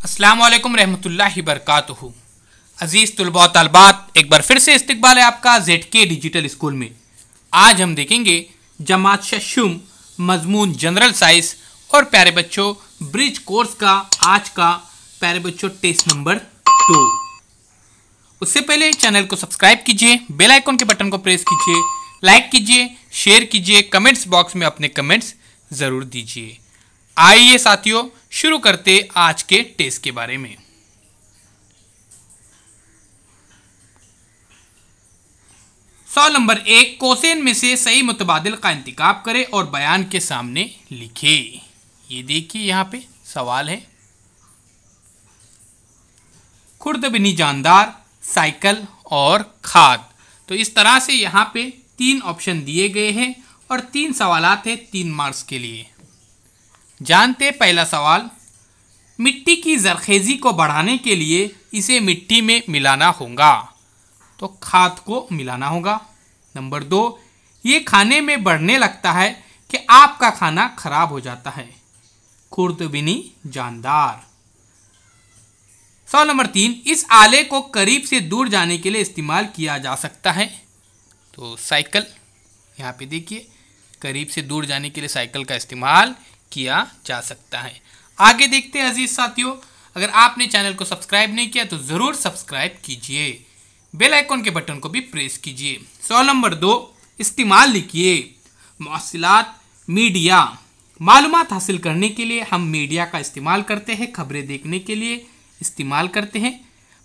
अस्सलाम वालेकुम रहमतुल्लाहि बरकातुहू। अजीज़ तुलबा व तालिबात, एक बार फिर से इस्तकबाल है आपका ZK डिजिटल स्कूल में। आज हम देखेंगे जमात शशुम मजमून जनरल साइंस और प्यारे बच्चों ब्रिज कोर्स का आज का प्यारे बच्चों टेस्ट नंबर 2। उससे पहले चैनल को सब्सक्राइब कीजिए, बेल आइकन के बटन को प्रेस कीजिए, लाइक कीजिए, शेयर कीजिए, कमेंट्स बॉक्स में अपने कमेंट्स ज़रूर दीजिए। आइए साथियों शुरू करते आज के टेस्ट के बारे में। सवाल नंबर 1, कोसेन में से सही मुतबादिल का इंतखाब करें और बयान के सामने लिखे। ये देखिए यहाँ पे सवाल है। खुर्दबिनी जानदार, साइकिल और खाद। तो इस तरह से यहाँ पे 3 ऑप्शन दिए गए हैं और 3 सवालात हैं 3 मार्क्स के लिए। जानते पहला सवाल, मिट्टी की जरखेज़ी को बढ़ाने के लिए इसे मिट्टी में मिलाना होगा, तो खाद को मिलाना होगा। नंबर 2, ये खाने में बढ़ने लगता है कि आपका खाना खराब हो जाता है, खुर्दबिनी जानदार। सवाल नंबर 3, इस आले को करीब से दूर जाने के लिए इस्तेमाल किया जा सकता है, तो साइकिल। यहाँ पे देखिए करीब से दूर जाने के लिए साइकिल का इस्तेमाल किया जा सकता है। आगे देखते हैं अजीज साथियों, अगर आपने चैनल को सब्सक्राइब नहीं किया तो ज़रूर सब्सक्राइब कीजिए, बेल आइकन के बटन को भी प्रेस कीजिए। सवाल नंबर 2, इस्तेमाल लिखिए। मौसिलात मीडिया, मालूमात हासिल करने के लिए हम मीडिया का इस्तेमाल करते हैं, खबरें देखने के लिए इस्तेमाल करते हैं।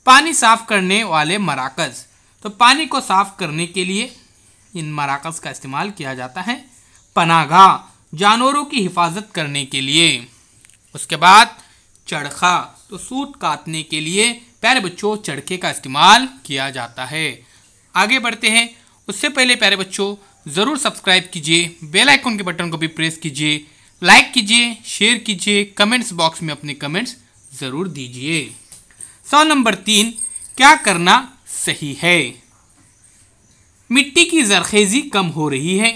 पानी साफ़ करने वाले मराकज़, तो पानी को साफ़ करने के लिए इन मराकज़ का इस्तेमाल किया जाता है। पनाहगाह, जानवरों की हिफाजत करने के लिए। उसके बाद चरखा, तो सूत काटने के लिए प्यारे बच्चों चरखे का इस्तेमाल किया जाता है। आगे बढ़ते हैं, उससे पहले प्यारे बच्चों ज़रूर सब्सक्राइब कीजिए, बेल आइकन के बटन को भी प्रेस कीजिए, लाइक कीजिए, शेयर कीजिए, कमेंट्स बॉक्स में अपने कमेंट्स ज़रूर दीजिए। सवाल नंबर 3, क्या करना सही है? मिट्टी की जरखेज़ी कम हो रही है,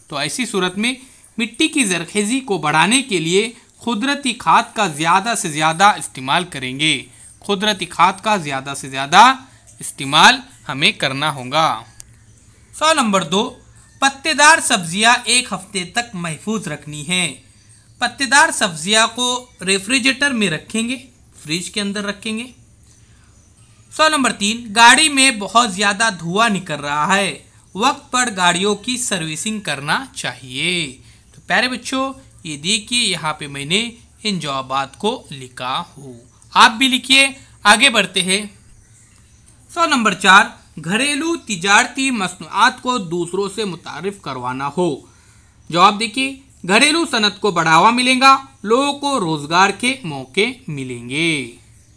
तो ऐसी सूरत में मिट्टी की जरखेज़ी को बढ़ाने के लिए कुदरती खाद का ज़्यादा से ज़्यादा इस्तेमाल करेंगे। कुदरती खाद का ज़्यादा से ज़्यादा इस्तेमाल हमें करना होगा। सवाल नंबर 2, पत्तेदार सब्जियां 1 हफ्ते तक महफूज रखनी है। पत्तेदार सब्जियां को रेफ्रिजरेटर में रखेंगे, फ्रिज के अंदर रखेंगे। सवाल नंबर 3, गाड़ी में बहुत ज़्यादा धुआं निकल रहा है, वक्त पर गाड़ियों की सर्विसिंग करना चाहिए। तो प्यारे बच्चों ये देखिए यहाँ पे मैंने इन जवाबात को लिखा हूँ, आप भी लिखिए। आगे बढ़ते हैं। सवाल नंबर 4, घरेलू तिजारती मसनूआत को दूसरों से मुतारिफ करवाना हो। जवाब देखिए, घरेलू सनत को बढ़ावा मिलेगा, लोगों को रोजगार के मौके मिलेंगे।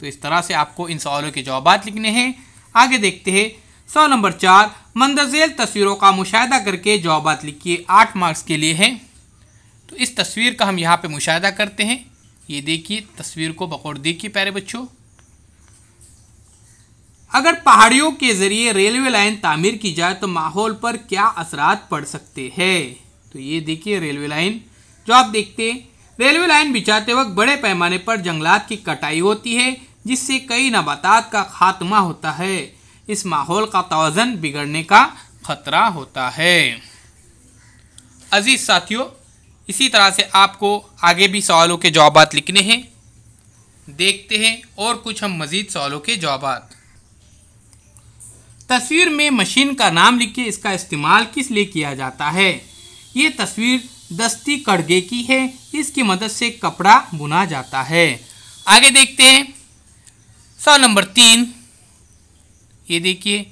तो इस तरह से आपको इन सवालों के जवाबात लिखने हैं। आगे देखते हैं। सवाल नंबर 4, मंदरजेल तस्वीरों का मुशाहिदा करके जवाबात लिखिए, 8 मार्क्स के लिए है। तो इस तस्वीर का हम यहाँ पे मुशाहिदा करते हैं। ये देखिए तस्वीर को बखौर देखिए प्यारे बच्चों। अगर पहाड़ियों के जरिए रेलवे लाइन तामीर की जाए तो माहौल पर क्या असरात पड़ सकते हैं? तो ये देखिए रेलवे लाइन। जो आप देखते हैं, रेलवे लाइन बिछाते वक्त बड़े पैमाने पर जंगलात की कटाई होती है, जिससे कई नबातात का खात्मा होता है। इस माहौल का तवाज़ुन बिगड़ने का खतरा होता है। अजीज साथियों, इसी तरह से आपको आगे भी सवालों के जवाबात लिखने हैं। देखते हैं और कुछ हम मज़ीद सवालों के जवाबात। तस्वीर में मशीन का नाम लिखिए, इसका इस्तेमाल किस लिए किया जाता है? ये तस्वीर दस्ती कड़गे की है, इसकी मदद से कपड़ा बुना जाता है। आगे देखते हैं। सवाल नंबर 3, ये देखिए,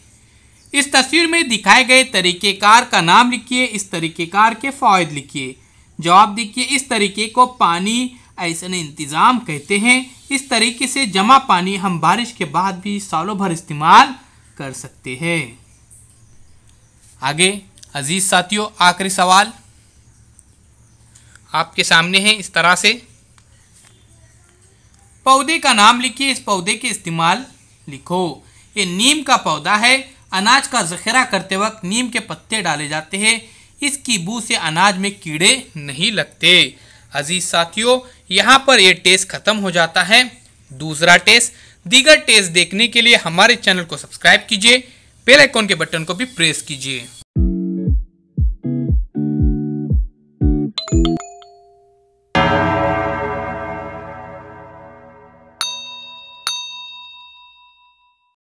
इस तस्वीर में दिखाए गए तरीक़ेकार का नाम लिखिए, इस तरीक़ेकार के फ़ायदे लिखिए। जवाब देखिए, इस तरीके को पानी ऐसा इंतज़ाम कहते हैं। इस तरीके से जमा पानी हम बारिश के बाद भी सालों भर इस्तेमाल कर सकते हैं। आगे अजीज साथियों, आखिरी सवाल आपके सामने है इस तरह से। पौधे का नाम लिखिए, इस पौधे के इस्तेमाल लिखो। ये नीम का पौधा है, अनाज का ज़ख़ीरा करते वक्त नीम के पत्ते डाले जाते हैं, इसकी बू से अनाज में कीड़े नहीं लगते। अजीज साथियों, यहाँ पर ये टेस्ट ख़त्म हो जाता है। दूसरा टेस्ट, दीगर टेस्ट देखने के लिए हमारे चैनल को सब्सक्राइब कीजिए, बेल आइकॉन के बटन को भी प्रेस कीजिए।